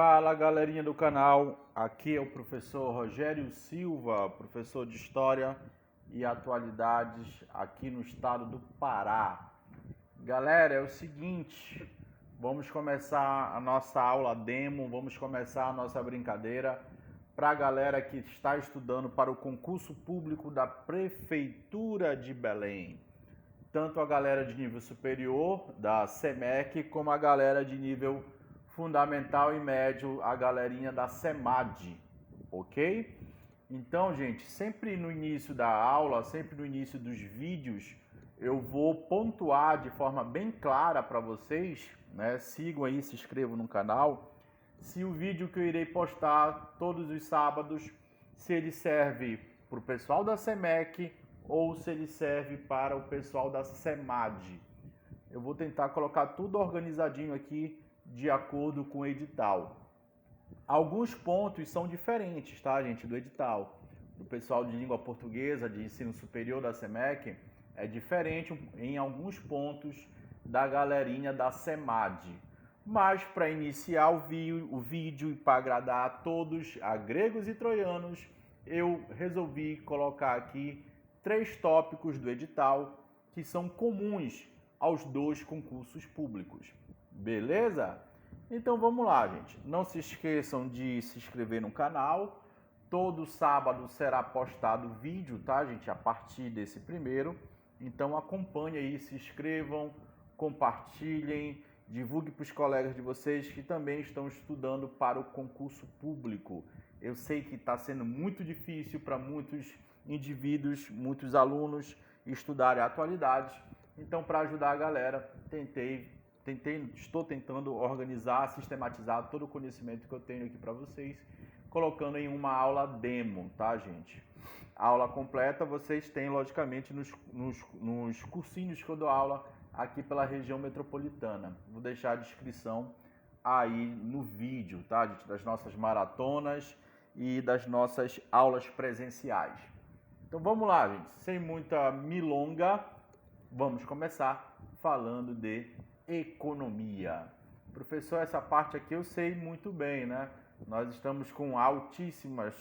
Fala galerinha do canal, aqui é o professor Rogério Silva, professor de História e Atualidades aqui no estado do Pará. Galera, é o seguinte, vamos começar a nossa aula demo, vamos começar a nossa brincadeira para a galera que está estudando para o concurso público da Prefeitura de Belém. Tanto a galera de nível superior, da SEMEC, como a galera de nível fundamental e médio, a galerinha da SEMAD, ok? Então, gente, sempre no início da aula, sempre no início dos vídeos, eu vou pontuar de forma bem clara para vocês, né? Sigam aí, se inscrevam no canal, se o vídeo que eu irei postar todos os sábados, se ele serve para o pessoal da SEMEC ou se ele serve para o pessoal da SEMAD. Eu vou tentar colocar tudo organizadinho aqui de acordo com o edital. Alguns pontos são diferentes, tá, gente, do edital. Do pessoal de língua portuguesa, de ensino superior da SEMEC, é diferente em alguns pontos da galerinha da SEMAD. Mas para iniciar o vídeo e para agradar a todos, a gregos e troianos, eu resolvi colocar aqui 3 tópicos do edital que são comuns aos 2 concursos públicos. Beleza? Então vamos lá, gente. Não se esqueçam de se inscrever no canal. Todo sábado será postado vídeo, tá, gente? A partir desse primeiro. Então acompanhe aí, se inscrevam, compartilhem, divulgue para os colegas de vocês que também estão estudando para o concurso público. Eu sei que está sendo muito difícil para muitos indivíduos, muitos alunos estudarem atualidades. Então, para ajudar a galera, estou tentando organizar, sistematizar todo o conhecimento que eu tenho aqui para vocês, colocando em uma aula demo, tá, gente? A aula completa vocês têm, logicamente, nos cursinhos que eu dou aula aqui pela região metropolitana. Vou deixar a descrição aí no vídeo, tá, gente? Das nossas maratonas e das nossas aulas presenciais. Então vamos lá, gente. Sem muita milonga, vamos começar falando de economia. Professor, essa parte aqui eu sei muito bem, né? Nós estamos com altíssimas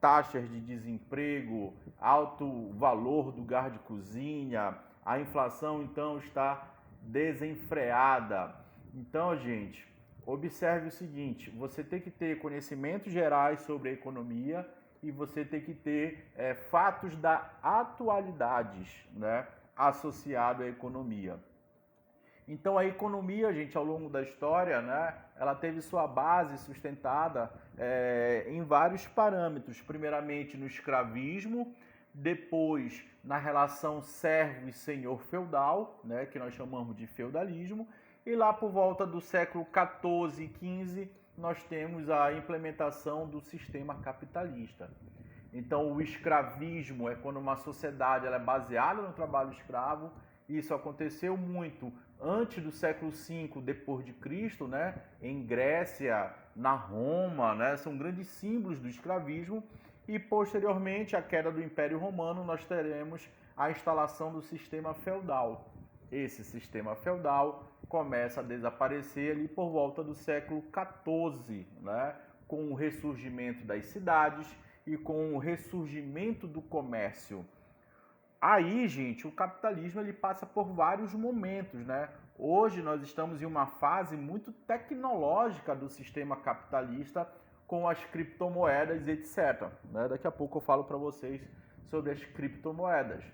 taxas de desemprego, alto valor do gás de cozinha, a inflação então está desenfreada. Então, gente, observe o seguinte, você tem que ter conhecimentos gerais sobre a economia e você tem que ter fatos da atualidades, né, associado à economia. Então a economia, gente, ao longo da história, né, ela teve sua base sustentada em vários parâmetros. Primeiramente no escravismo, depois na relação servo e senhor feudal, né, que nós chamamos de feudalismo, e lá por volta do século XIV e XV nós temos a implementação do sistema capitalista. Então o escravismo é quando uma sociedade ela é baseada no trabalho escravo. Isso aconteceu muito antes do século V depois de Cristo, né? Em Grécia, na Roma, né? São grandes símbolos do escravismo. E posteriormente à queda do Império Romano, nós teremos a instalação do sistema feudal. Esse sistema feudal começa a desaparecer ali por volta do século XIV, né? Com o ressurgimento das cidades e com o ressurgimento do comércio. Aí, gente, o capitalismo ele passa por vários momentos, né? Hoje nós estamos em uma fase muito tecnológica do sistema capitalista com as criptomoedas, etc. Né? Daqui a pouco eu falo para vocês sobre as criptomoedas.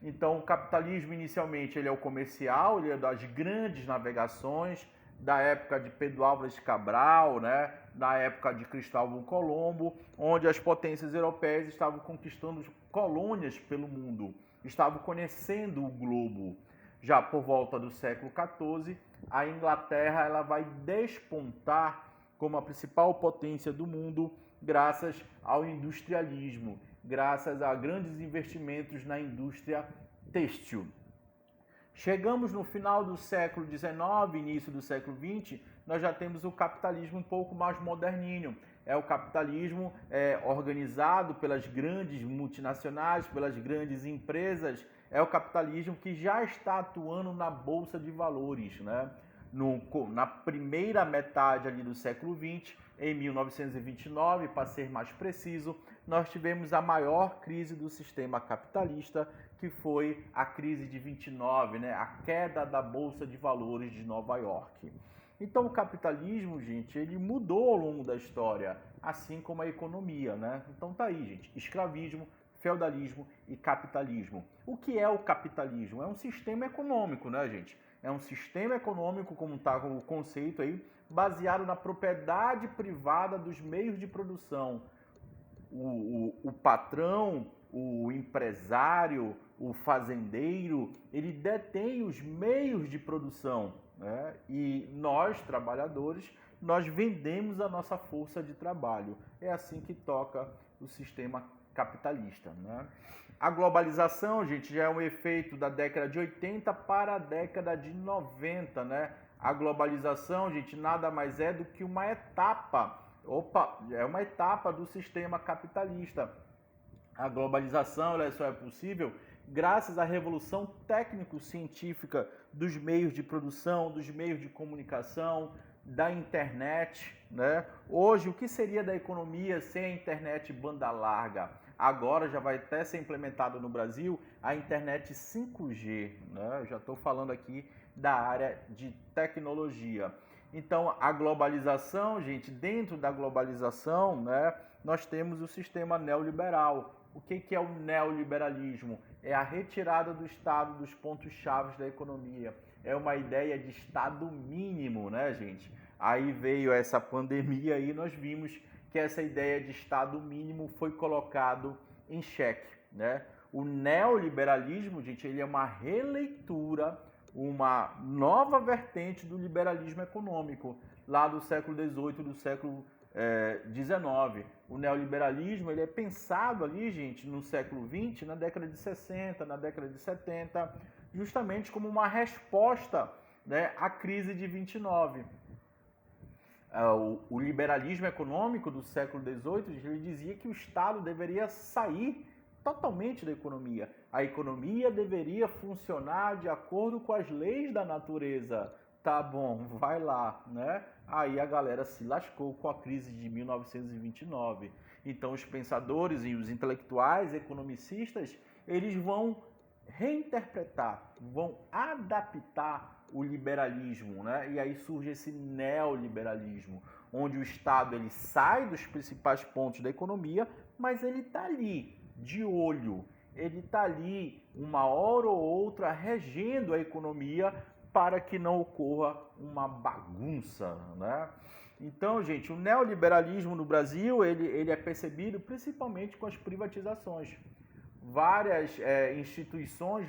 Então, o capitalismo inicialmente ele é o comercial, ele é das grandes navegações, da época de Pedro Álvares Cabral, né? Da época de Cristóvão Colombo, onde as potências europeias estavam conquistando colônias pelo mundo, estavam conhecendo o globo. Já por volta do século XIV, a Inglaterra ela vai despontar como a principal potência do mundo graças ao industrialismo, graças a grandes investimentos na indústria têxtil. Chegamos no final do século XIX, início do século XX, nós já temos o capitalismo um pouco mais moderninho. É o capitalismo organizado pelas grandes multinacionais, pelas grandes empresas. É o capitalismo que já está atuando na Bolsa de Valores, né? Na primeira metade ali do século XX, em 1929, para ser mais preciso, nós tivemos a maior crise do sistema capitalista, que foi a crise de 29, né? A queda da Bolsa de Valores de Nova York. Então o capitalismo, gente, ele mudou ao longo da história, assim como a economia, né? Então tá aí, gente, escravismo, feudalismo e capitalismo. O que é o capitalismo? É um sistema econômico, né, gente? É um sistema econômico, como está o conceito aí, baseado na propriedade privada dos meios de produção. O patrão, o empresário, o fazendeiro, ele detém os meios de produção, né? E nós, trabalhadores, nós vendemos a nossa força de trabalho. É assim que toca o sistema capitalista, né? A globalização, gente, já é um efeito da década de 80 para a década de 90, né? A globalização, gente, nada mais é do que uma etapa, é uma etapa do sistema capitalista. A globalização ela só é possível graças à revolução técnico-científica dos meios de produção, dos meios de comunicação, da internet, né? Hoje, o que seria da economia sem a internet banda larga? Agora já vai até ser implementado no Brasil a internet 5G, né? Eu já estou falando aqui da área de tecnologia. Então, a globalização, gente, dentro da globalização, né, nós temos o sistema neoliberal. O que é o neoliberalismo? É a retirada do Estado dos pontos-chave da economia. É uma ideia de Estado mínimo, né, gente? Aí veio essa pandemia e nós vimos que essa ideia de Estado mínimo foi colocado em xeque, né? O neoliberalismo, gente, ele é uma releitura, uma nova vertente do liberalismo econômico, lá do século XVIII, do século XIX. O neoliberalismo ele é pensado ali, gente, no século XX, na década de 60, na década de 70, justamente como uma resposta, né, à crise de 29. O liberalismo econômico do século XVIII ele dizia que o Estado deveria sair totalmente da economia. A economia deveria funcionar de acordo com as leis da natureza. Tá bom, vai lá, né? Aí a galera se lascou com a crise de 1929. Então os pensadores e os intelectuais, economicistas, eles vão reinterpretar, vão adaptar o liberalismo, né? E aí surge esse neoliberalismo, onde o Estado ele sai dos principais pontos da economia, mas ele está ali, de olho, ele está ali uma hora ou outra regendo a economia para que não ocorra uma bagunça, né? Então, gente, o neoliberalismo no Brasil ele é percebido principalmente com as privatizações. Várias instituições,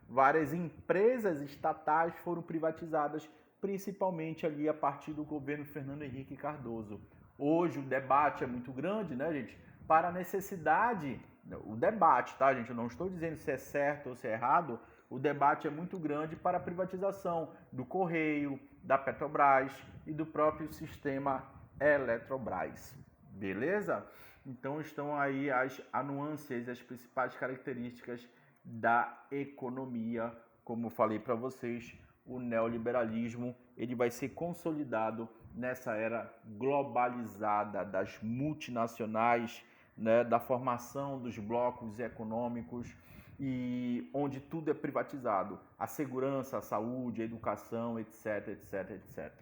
várias empresas estatais foram privatizadas, principalmente ali a partir do governo Fernando Henrique Cardoso. Hoje o debate é muito grande, né, gente? Para a necessidade, o debate, tá, gente? Eu não estou dizendo se é certo ou se é errado, o debate é muito grande para a privatização do Correio, da Petrobras e do próprio sistema Eletrobras. Beleza? Então estão aí as nuances, as principais características da economia. Como falei para vocês, o neoliberalismo ele vai ser consolidado nessa era globalizada das multinacionais, né, da formação dos blocos econômicos e onde tudo é privatizado, a segurança, a saúde, a educação, etc, etc, etc.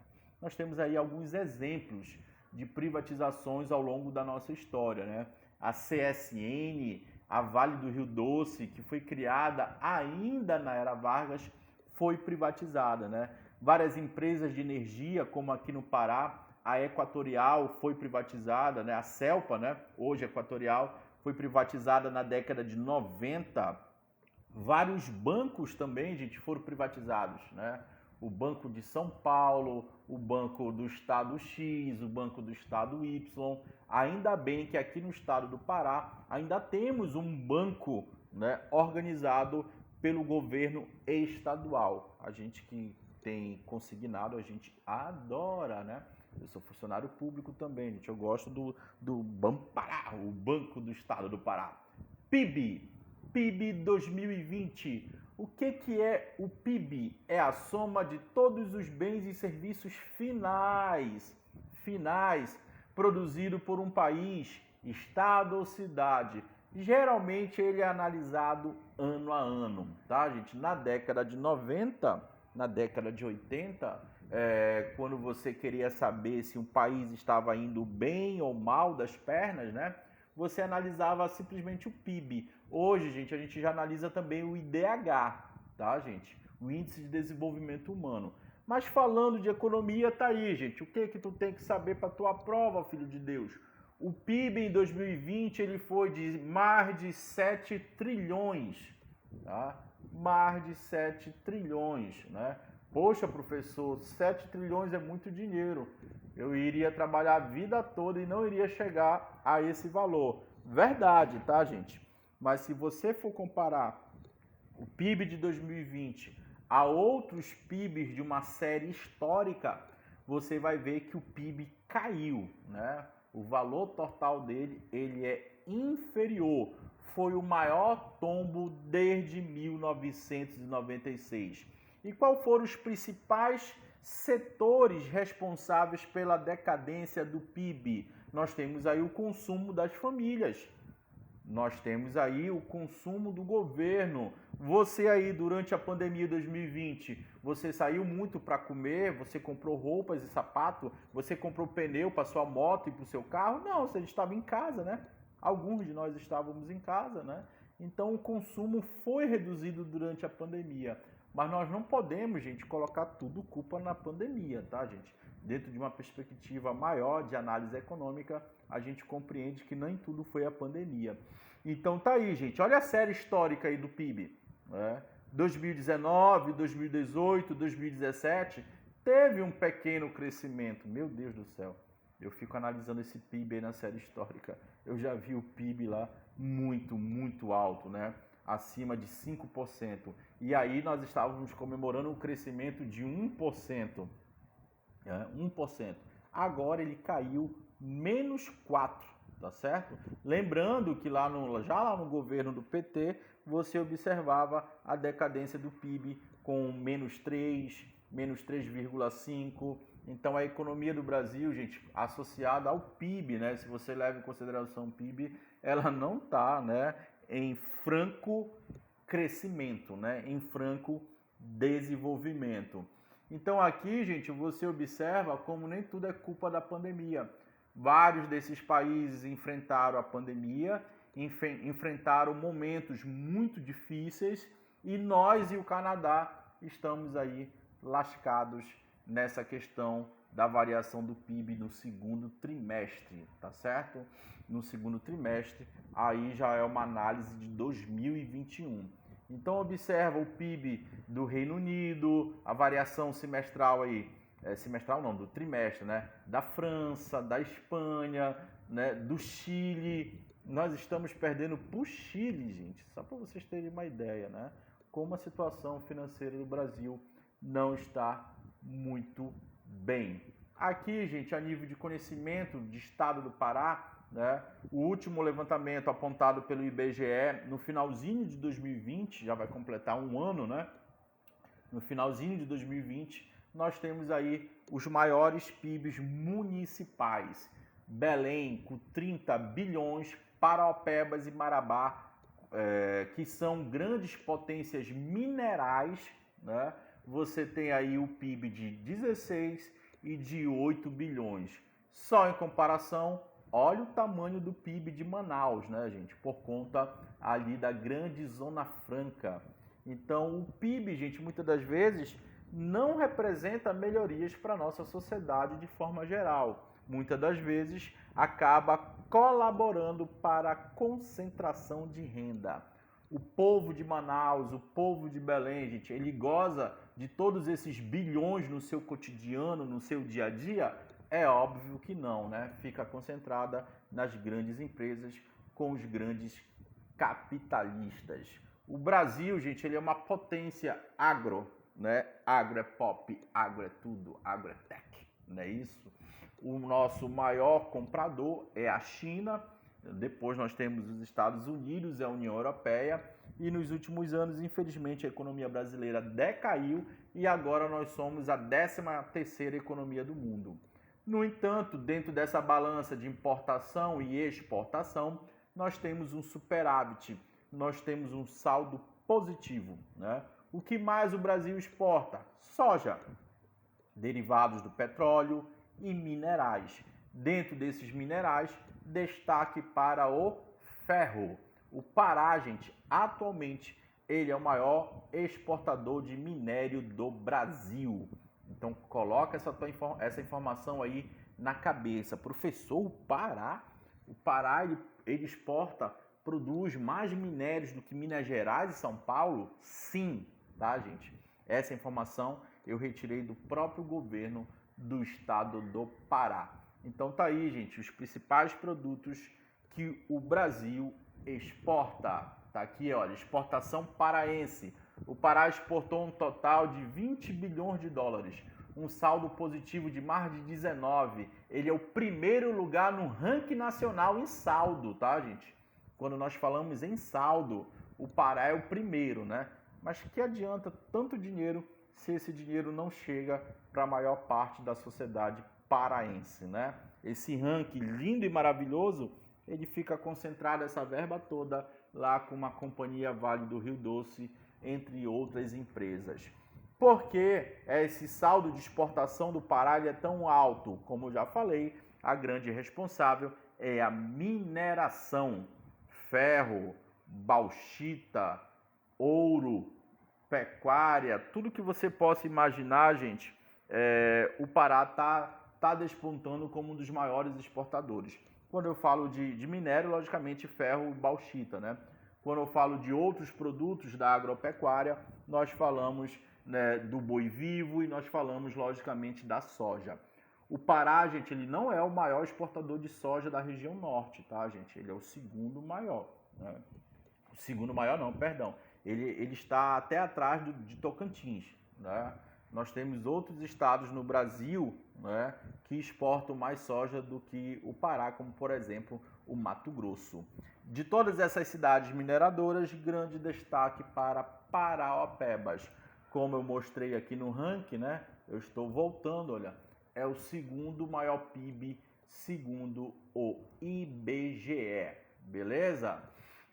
Nós temos aí alguns exemplos de privatizações ao longo da nossa história, né? A CSN, a Vale do Rio Doce, que foi criada ainda na era Vargas, foi privatizada, né? Várias empresas de energia, como aqui no Pará, a Equatorial foi privatizada, né? A Celpa, né? Hoje Equatorial, foi privatizada na década de 90. Vários bancos também, gente, foram privatizados, né? O Banco de São Paulo, o Banco do Estado X, o Banco do Estado Y. Ainda bem que aqui no estado do Pará ainda temos um banco, né, organizado pelo governo estadual. A gente que tem consignado, a gente adora, né? Eu sou funcionário público também, gente. Eu gosto do Banpará, o Banco do Estado do Pará. PIB 2020, O que é o PIB? É a soma de todos os bens e serviços finais produzido por um país, estado ou cidade. Geralmente ele é analisado ano a ano, tá, gente? Na década de 90, na década de 80, quando você queria saber se um país estava indo bem ou mal das pernas, né? Você analisava simplesmente o PIB. Hoje, gente, a gente já analisa também o IDH, tá, gente? O Índice de Desenvolvimento Humano. Mas falando de economia, tá aí, gente. O que tu tem que saber para tua prova, filho de Deus? O PIB em 2020 ele foi de mais de 7 trilhões, tá? Mais de 7 trilhões, né? Poxa, professor, 7 trilhões é muito dinheiro. Eu iria trabalhar a vida toda e não iria chegar a esse valor. Verdade, tá, gente? Mas se você for comparar o PIB de 2020 a outros PIBs de uma série histórica, você vai ver que o PIB caiu, né? O valor total dele, ele é inferior. Foi o maior tombo desde 1996. E qual foram os principais setores responsáveis pela decadência do PIB? Nós temos aí o consumo das famílias. Nós temos aí o consumo do governo. Você aí, durante a pandemia de 2020, você saiu muito para comer, você comprou roupas e sapato, você comprou pneu para sua moto e para o seu carro? Não, você estava em casa, né? Alguns de nós estávamos em casa, né? Então o consumo foi reduzido durante a pandemia. Mas nós não podemos, gente, colocar tudo culpa na pandemia, tá, gente? Dentro de uma perspectiva maior de análise econômica, a gente compreende que nem tudo foi a pandemia. Então tá aí, gente. Olha a série histórica aí do PIB. 2019, 2018, 2017, teve um pequeno crescimento. Meu Deus do céu. Eu fico analisando esse PIB aí na série histórica. Eu já vi o PIB lá muito, muito alto, né? Acima de 5%. E aí nós estávamos comemorando um crescimento de 1%. 1%. Agora ele caiu menos 4%, tá certo? Lembrando que já lá no governo do PT, você observava a decadência do PIB com menos 3, menos 3,5%. Então a economia do Brasil, gente, associada ao PIB, né? Se você leva em consideração o PIB, ela não está, né, em franco crescimento, né? Em franco desenvolvimento. Então aqui, gente, você observa como nem tudo é culpa da pandemia. Vários desses países enfrentaram a pandemia, enfrentaram momentos muito difíceis e nós e o Canadá estamos aí lascados nessa questão da variação do PIB no segundo trimestre, tá certo? No segundo trimestre, aí já é uma análise de 2021. Então observa o PIB do Reino Unido, a variação semestral aí, semestral não, do trimestre, né? Da França, da Espanha, né? Do Chile. Nós estamos perdendo para o Chile, gente, só para vocês terem uma ideia, né? Como a situação financeira do Brasil não está muito bem. Aqui, gente, a nível de conhecimento de estado do Pará, né? O último levantamento apontado pelo IBGE no finalzinho de 2020, já vai completar um ano, né? No finalzinho de 2020, nós temos aí os maiores PIBs municipais. Belém com 30 bilhões, Paraopebas e Marabá, que são grandes potências minerais, né? Você tem aí o PIB de 16 e de 8 bilhões. Só em comparação, olha o tamanho do PIB de Manaus, né, gente? Por conta ali da grande Zona Franca. Então, o PIB, gente, muitas das vezes não representa melhorias para a nossa sociedade de forma geral. Muitas das vezes acaba colaborando para a concentração de renda. O povo de Manaus, o povo de Belém, gente, ele goza de todos esses bilhões no seu cotidiano, no seu dia a dia? É óbvio que não, né? Fica concentrada nas grandes empresas com os grandes capitalistas. O Brasil, gente, ele é uma potência agro, né? Agro é pop, agro é tudo, agro é tech, não é isso? O nosso maior comprador é a China, depois nós temos os Estados Unidos e a União Europeia, e nos últimos anos, infelizmente, a economia brasileira decaiu e agora nós somos a 13ª economia do mundo. No entanto, dentro dessa balança de importação e exportação, nós temos um superávit, nós temos um saldo positivo, né? O que mais o Brasil exporta? Soja, derivados do petróleo e minerais. Dentro desses minerais, destaque para o ferro. O Pará, gente, atualmente, ele é o maior exportador de minério do Brasil. Então, coloca essa informação aí na cabeça. Professor, o Pará ele exporta, produz mais minérios do que Minas Gerais e São Paulo? Sim, tá, gente? Essa informação eu retirei do próprio governo do estado do Pará. Então, tá aí, gente, os principais produtos que o Brasil exporta. Tá aqui, olha, exportação paraense. O Pará exportou um total de 20 bilhões de dólares, um saldo positivo de mais de 19. Ele é o primeiro lugar no ranking nacional em saldo, tá, gente? Quando nós falamos em saldo, o Pará é o primeiro, né? Mas que adianta tanto dinheiro se esse dinheiro não chega para a maior parte da sociedade paraense, né? Esse ranking lindo e maravilhoso, ele fica concentrado, essa verba toda, lá com uma companhia Vale do Rio Doce, entre outras empresas. Por que esse saldo de exportação do Pará é tão alto? Como eu já falei, a grande responsável é a mineração. Ferro, bauxita, ouro, pecuária, tudo que você possa imaginar, gente, o Pará tá despontando como um dos maiores exportadores. Quando eu falo de minério, logicamente ferro e bauxita, né? Quando eu falo de outros produtos da agropecuária, nós falamos, né, do boi vivo e nós falamos, logicamente, da soja. O Pará, gente, ele não é o maior exportador de soja da região norte, tá, gente? Ele é o segundo maior, né? O segundo maior não, perdão. Ele está até atrás de Tocantins, né? Nós temos outros estados no Brasil, né, que exportam mais soja do que o Pará, como, por exemplo, o Mato Grosso. De todas essas cidades mineradoras, grande destaque para Paraopebas. Como eu mostrei aqui no ranking, né, eu estou voltando, olha, é o segundo maior PIB, segundo o IBGE, beleza?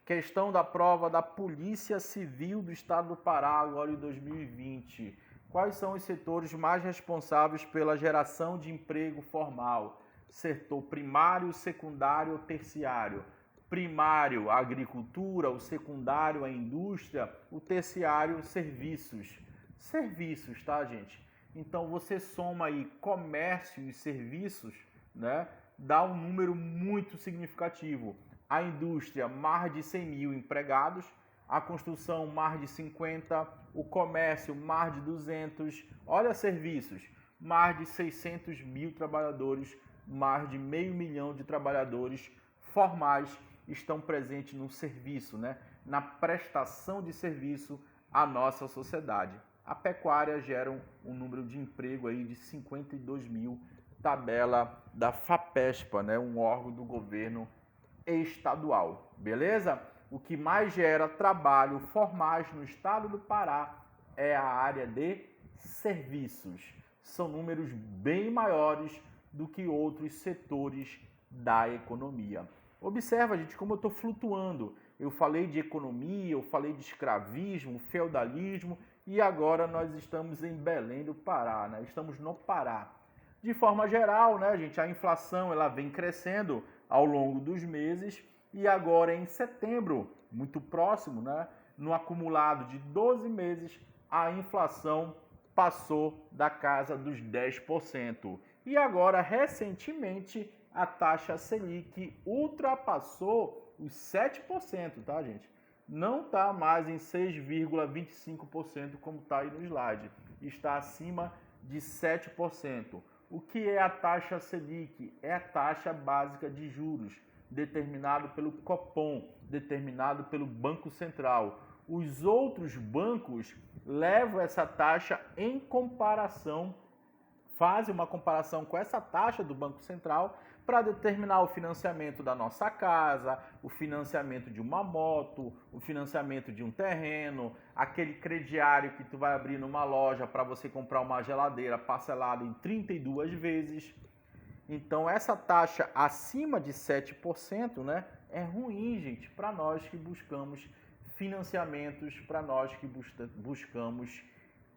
Questão da prova da Polícia Civil do Estado do Pará, agora em 2020. Quais são os setores mais responsáveis pela geração de emprego formal? Setor primário, secundário ou terciário? Primário, a agricultura, o secundário, a indústria, o terciário, serviços. Serviços, tá, gente? Então, você soma aí comércio e serviços, né? Dá um número muito significativo. A indústria, mais de 100 mil empregados. A construção, mais de 50, o comércio, mais de 200, olha, serviços, mais de 600 mil trabalhadores, mais de 500 mil de trabalhadores formais estão presentes no serviço, né? Na prestação de serviço à nossa sociedade. A pecuária gera um número de emprego aí de 52 mil, tabela da FAPESPA, né? Um órgão do governo estadual, beleza? O que mais gera trabalho formais no estado do Pará é a área de serviços. São números bem maiores do que outros setores da economia. Observa, gente, como eu estou flutuando. Eu falei de economia, eu falei de escravismo, feudalismo e agora nós estamos em Belém do Pará, né? Estamos no Pará. De forma geral, né, gente, a inflação ela vem crescendo ao longo dos meses. E agora em setembro, muito próximo, né, no acumulado de 12 meses, a inflação passou da casa dos 10%. E agora, recentemente, a taxa Selic ultrapassou os 7%, tá, gente? Não está mais em 6,25% como está aí no slide. Está acima de 7%. O que é a taxa Selic? É a taxa básica de juros, determinado pelo Copom, determinado pelo Banco Central. Os outros bancos levam essa taxa em comparação fazem uma comparação com essa taxa do Banco Central para determinar o financiamento da nossa casa, o financiamento de uma moto, o financiamento de um terreno, aquele crediário que tu vai abrir numa loja para você comprar uma geladeira parcelada em 32 vezes. Então essa taxa acima de 7%, né, é ruim, gente, para nós que buscamos financiamentos, para nós que buscamos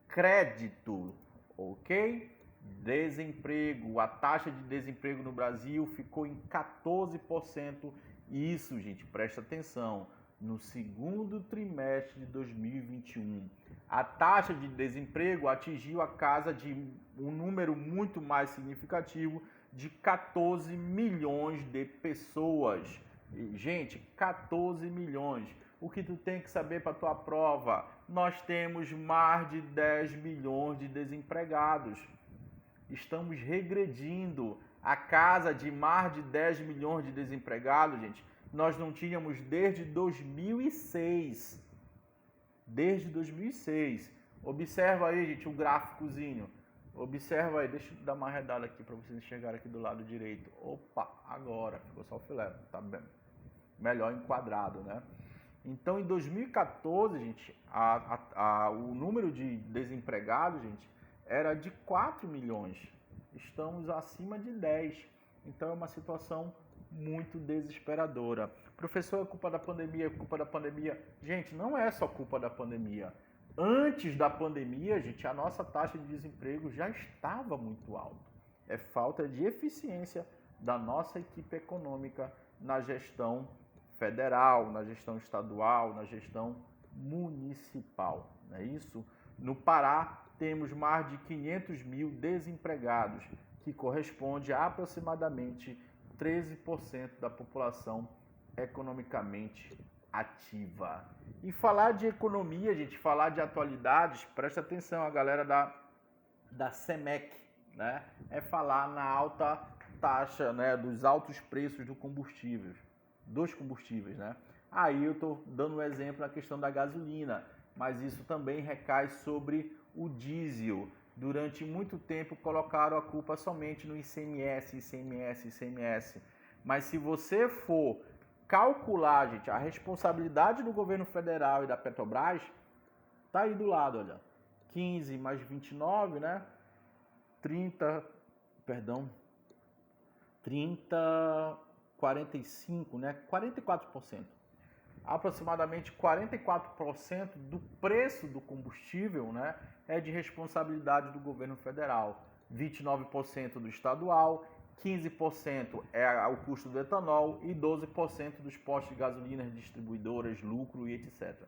crédito, ok? Desemprego, a taxa de desemprego no Brasil ficou em 14%. Isso, gente, presta atenção, no segundo trimestre de 2021. A taxa de desemprego atingiu a casa de um número muito mais significativo de 14 milhões de pessoas. Gente, 14 milhões. O que tu tem que saber para tua prova? Nós temos mais de 10 milhões de desempregados. Estamos regredindo. A casa de mais de 10 milhões de desempregados, gente, nós não tínhamos desde 2006. Desde 2006. Observa aí, gente, o gráficozinho. Observa aí, deixa eu dar uma arredada aqui para vocês enxergarem aqui do lado direito. Opa, agora ficou só o filé, tá bem, melhor enquadrado, né? Então, em 2014, gente, o número de desempregados, gente, era de 4 milhões. Estamos acima de 10. Então, é uma situação muito desesperadora. Professor, é culpa da pandemia, é culpa da pandemia. Gente, não é só culpa da pandemia. Antes da pandemia, gente, a nossa taxa de desemprego já estava muito alta. É falta de eficiência da nossa equipe econômica na gestão federal, na gestão estadual, na gestão municipal. Não é isso? No Pará, temos mais de 500 mil desempregados, que corresponde a aproximadamente 13% da população economicamente ativa. E falar de economia, gente, falar de atualidades, presta atenção, a galera da CEMEC, né? É falar na alta taxa, né, dos altos preços dos combustíveis, né? Aí eu estou dando um exemplo na questão da gasolina, mas isso também recai sobre o diesel. Durante muito tempo colocaram a culpa somente no ICMS. Mas se você for calcular, gente, a responsabilidade do governo federal e da Petrobras, tá aí do lado, olha. 15 mais 29, né? 45, né? 44%. Aproximadamente 44% do preço do combustível, né, é de responsabilidade do governo federal. 29% do estadual, 15% é o custo do etanol e 12% dos postos de gasolina, distribuidoras, lucro e etc.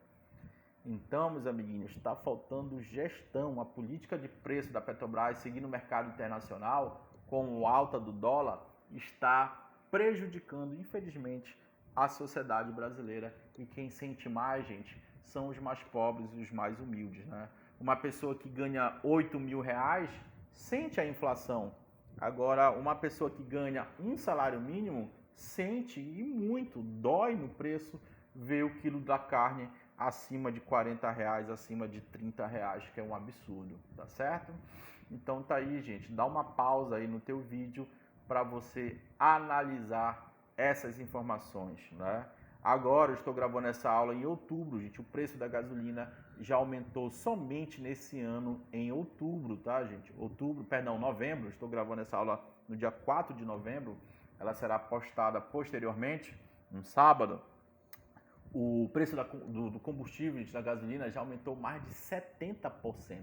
Então, meus amiguinhos, está faltando gestão. A política de preço da Petrobras, seguindo o mercado internacional, com a alta do dólar, está prejudicando, infelizmente, a sociedade brasileira. E quem sente mais, gente, são os mais pobres e os mais humildes, né? Uma pessoa que ganha 8 mil reais sente a inflação. Agora, uma pessoa que ganha um salário mínimo sente e muito, dói no preço ver o quilo da carne acima de 40 reais, acima de 30 reais, que é um absurdo, tá certo? Então tá aí, gente, dá uma pausa aí no teu vídeo para você analisar essas informações, né? Agora eu estou gravando essa aula em outubro, gente. O preço da gasolina já aumentou somente nesse ano em outubro, tá, gente? Novembro. Estou gravando essa aula no dia 4 de novembro. Ela será postada posteriormente, no sábado. O preço do combustível, gente, da gasolina já aumentou mais de 70%.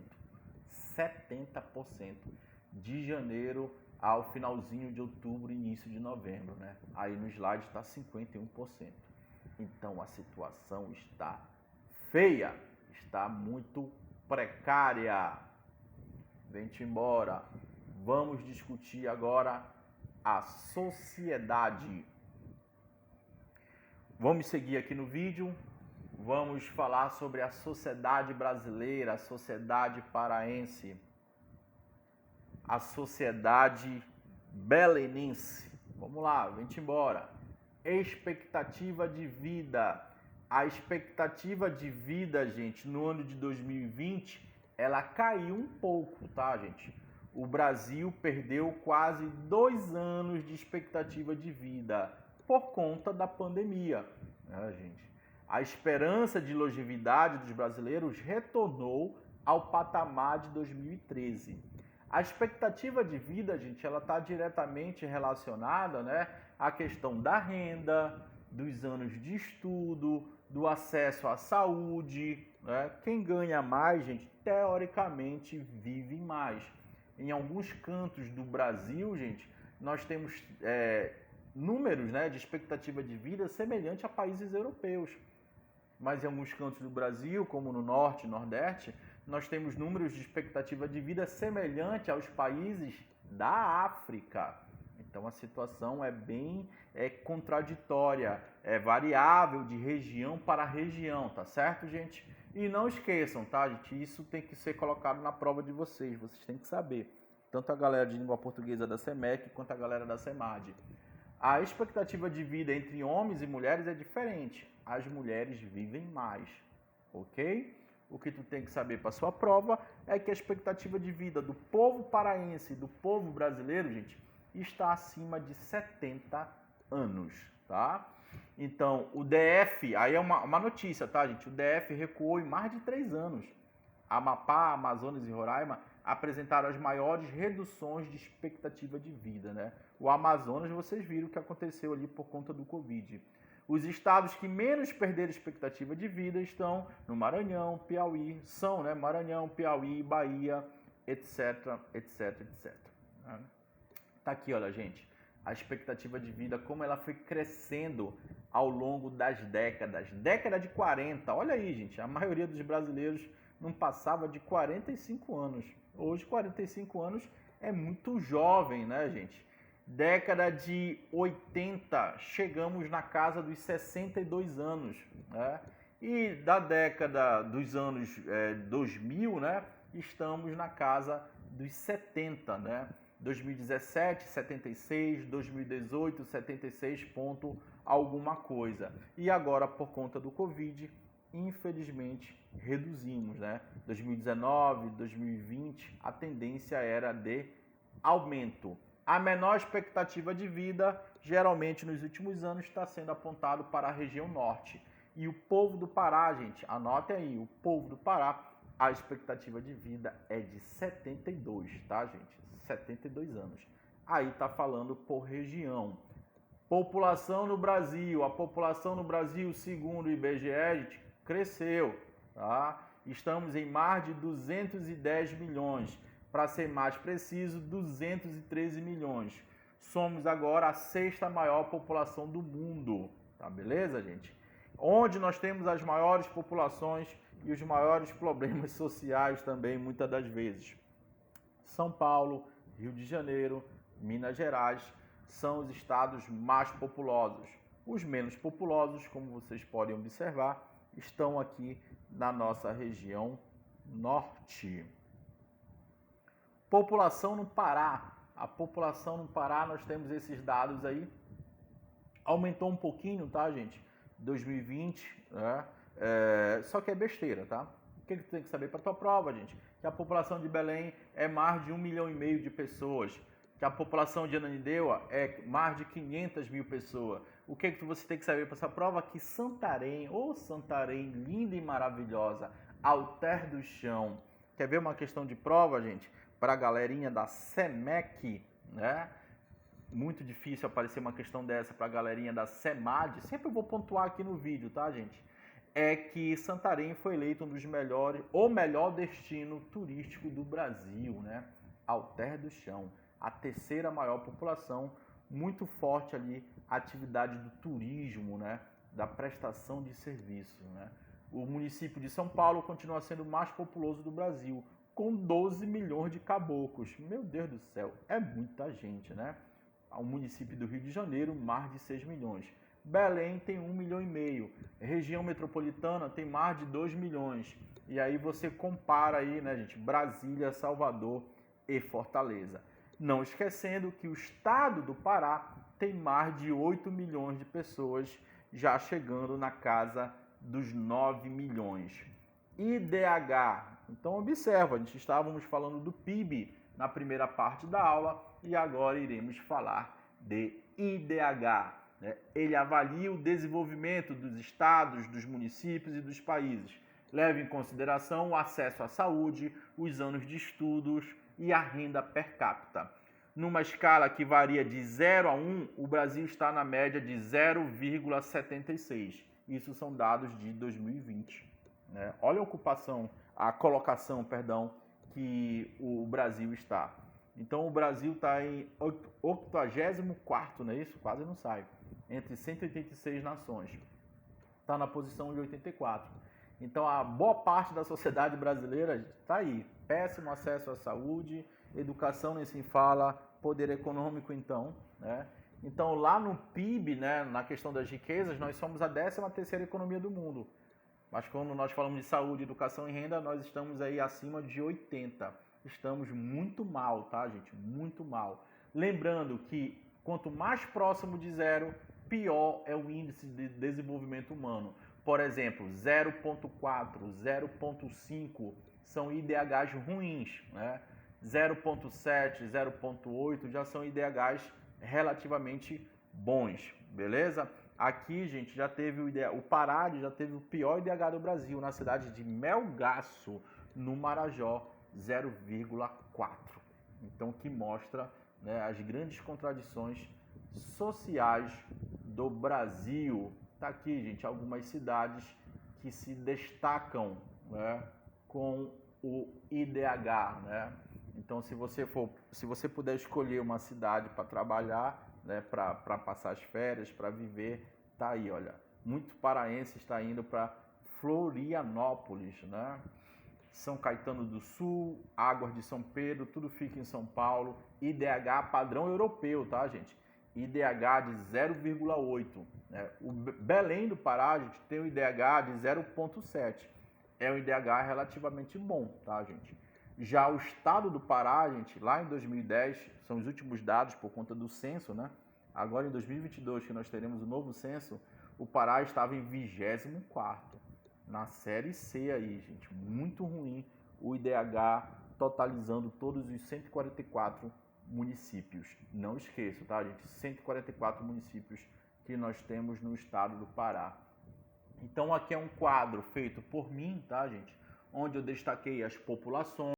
70% de janeiro ao finalzinho de outubro, início de novembro, né? Aí no slide está 51%. Então a situação está feia, está muito precária. Vem-te embora. Vamos discutir agora a sociedade. Vamos seguir aqui no vídeo. Vamos falar sobre a sociedade brasileira, a sociedade paraense, a sociedade belenense. Vamos lá, vem-te embora. Expectativa de vida. A expectativa de vida, gente, no ano de 2020, ela caiu um pouco, tá, gente? o Brasil perdeu quase 2 anos de expectativa de vida por conta da pandemia, né, gente? A esperança de longevidade dos brasileiros retornou ao patamar de 2013. A expectativa de vida, gente, ela está diretamente relacionada, né, à questão da renda, dos anos de estudo, do acesso à saúde, né? Quem ganha mais, gente, teoricamente vive mais. Em alguns cantos do Brasil, gente, nós temos números, né, de expectativa de vida semelhante a países europeus. Mas em alguns cantos do Brasil, como no Norte e Nordeste, nós temos números de expectativa de vida semelhante aos países da África. Então a situação é bem contraditória, é variável de região para região, tá certo, gente? E não esqueçam, tá, gente? Isso tem que ser colocado na prova de vocês têm que saber. Tanto a galera de língua portuguesa da SEMEC quanto a galera da SEMAD. A expectativa de vida entre homens e mulheres é diferente. As mulheres vivem mais, ok? O que tu tem que saber para sua prova é que a expectativa de vida do povo paraense e do povo brasileiro, gente, está acima de 70 anos, tá? Então, o DF, aí é uma notícia, tá, gente? O DF recuou em mais de 3 anos. Amapá, Amazonas e Roraima apresentaram as maiores reduções de expectativa de vida, né? O Amazonas, vocês viram o que aconteceu ali por conta do Covid. Os estados que menos perderam expectativa de vida estão no Maranhão, Piauí, são, né? Maranhão, Piauí, Bahia, etc, etc, etc. Tá aqui, olha, gente, a expectativa de vida, como ela foi crescendo ao longo das décadas. Década de 40, olha aí, gente, a maioria dos brasileiros não passava de 45 anos. Hoje, 45 anos é muito jovem, né, gente? Década de 80, chegamos na casa dos 62 anos, né? E da década dos anos 2000, né, estamos na casa dos 70, né? 2017, 76, 2018, 76 ponto alguma coisa. E agora, por conta do Covid, infelizmente, reduzimos, né? 2019, 2020, a tendência era de aumento. A menor expectativa de vida, geralmente nos últimos anos, está sendo apontado para a região norte. E o povo do Pará, gente, anotem aí, o povo do Pará, a expectativa de vida é de 72, tá, gente? 72 anos. Aí tá falando por região. População no Brasil, a população no Brasil, segundo o IBGE, gente, cresceu, tá? Estamos em mais de 210 milhões. Para ser mais preciso, 213 milhões. Somos agora a 6ª maior população do mundo, tá beleza, gente? Onde nós temos as maiores populações e os maiores problemas sociais também, muitas das vezes. São Paulo, Rio de Janeiro, Minas Gerais são os estados mais populosos. Os menos populosos, como vocês podem observar, estão aqui na nossa região norte. População no Pará. A população no Pará, nós temos esses dados aí. Aumentou um pouquinho, tá, gente? 2020, né? Só que é besteira, tá? O que tu tem que saber para tua prova, gente? Que a população de Belém é mais de 1,5 milhão de pessoas. Que a população de Ananindeua é mais de 500 mil pessoas. O que você tem que saber para essa prova? Que Santarém, Santarém, linda e maravilhosa, Alter do Chão. Quer ver uma questão de prova, gente? Para a galerinha da SEMEC, né? Muito difícil aparecer uma questão dessa para a galerinha da SEMAD. Sempre eu vou pontuar aqui no vídeo, tá, gente? É que Santarém foi eleito um dos melhores, ou melhor destino turístico do Brasil, né? Alter do Chão, a 3ª maior população, muito forte ali a atividade do turismo, né? Da prestação de serviço, né? O município de São Paulo continua sendo o mais populoso do Brasil, com 12 milhões de caboclos. Meu Deus do céu, é muita gente, né? O município do Rio de Janeiro, mais de 6 milhões. Belém tem 1,5 milhão. Região metropolitana tem mais de 2 milhões. E aí você compara aí, né, gente? Brasília, Salvador e Fortaleza. Não esquecendo que o estado do Pará tem mais de 8 milhões de pessoas, já chegando na casa dos 9 milhões. IDH. Então observa, a gente estávamos falando do PIB na primeira parte da aula e agora iremos falar de IDH. Né? Ele avalia o desenvolvimento dos estados, dos municípios e dos países. Leva em consideração o acesso à saúde, os anos de estudos e a renda per capita. Numa escala que varia de 0 a 1, o Brasil está na média de 0,76. Isso são dados de 2020. Né? Olha a colocação, que o Brasil está. Então o Brasil está em 84º, não é isso? Quase não sai. Entre 186 nações. Está na posição de 84. Então a boa parte da sociedade brasileira está aí. Péssimo acesso à saúde, educação nem se fala, poder econômico então, né? Então lá no PIB, né, na questão das riquezas, nós somos a 13ª economia do mundo. Mas quando nós falamos de saúde, educação e renda, nós estamos aí acima de 80. Estamos muito mal, tá, gente? Muito mal. Lembrando que quanto mais próximo de zero, pior é o índice de desenvolvimento humano. Por exemplo, 0,4, 0,5 são IDHs ruins, né? 0,7, 0,8 já são IDHs relativamente bons, beleza? Aqui, gente, já teve o Pará já teve o pior IDH do Brasil, na cidade de Melgaço, no Marajó, 0,4. Então, que mostra, né, as grandes contradições sociais do Brasil. Tá aqui, gente, algumas cidades que se destacam, né, com o IDH, né? Então, se você puder escolher uma cidade para trabalhar, né, para passar as férias, para viver, tá aí, olha. Muito paraense está indo para Florianópolis, né? São Caetano do Sul, Águas de São Pedro, tudo fica em São Paulo. IDH padrão europeu, tá, gente? IDH de 0,8. Né? O Belém do Pará, gente, tem um IDH de 0,7. É um IDH relativamente bom, tá, gente? Já o estado do Pará, gente, lá em 2010, são os últimos dados por conta do censo, né? Agora em 2022, que nós teremos o novo censo, o Pará estava em 24º. Na série C aí, gente, muito ruim o IDH, totalizando todos os 144 municípios. Não esqueça, tá, gente? 144 municípios que nós temos no estado do Pará. Então aqui é um quadro feito por mim, tá, gente? Onde eu destaquei as populações,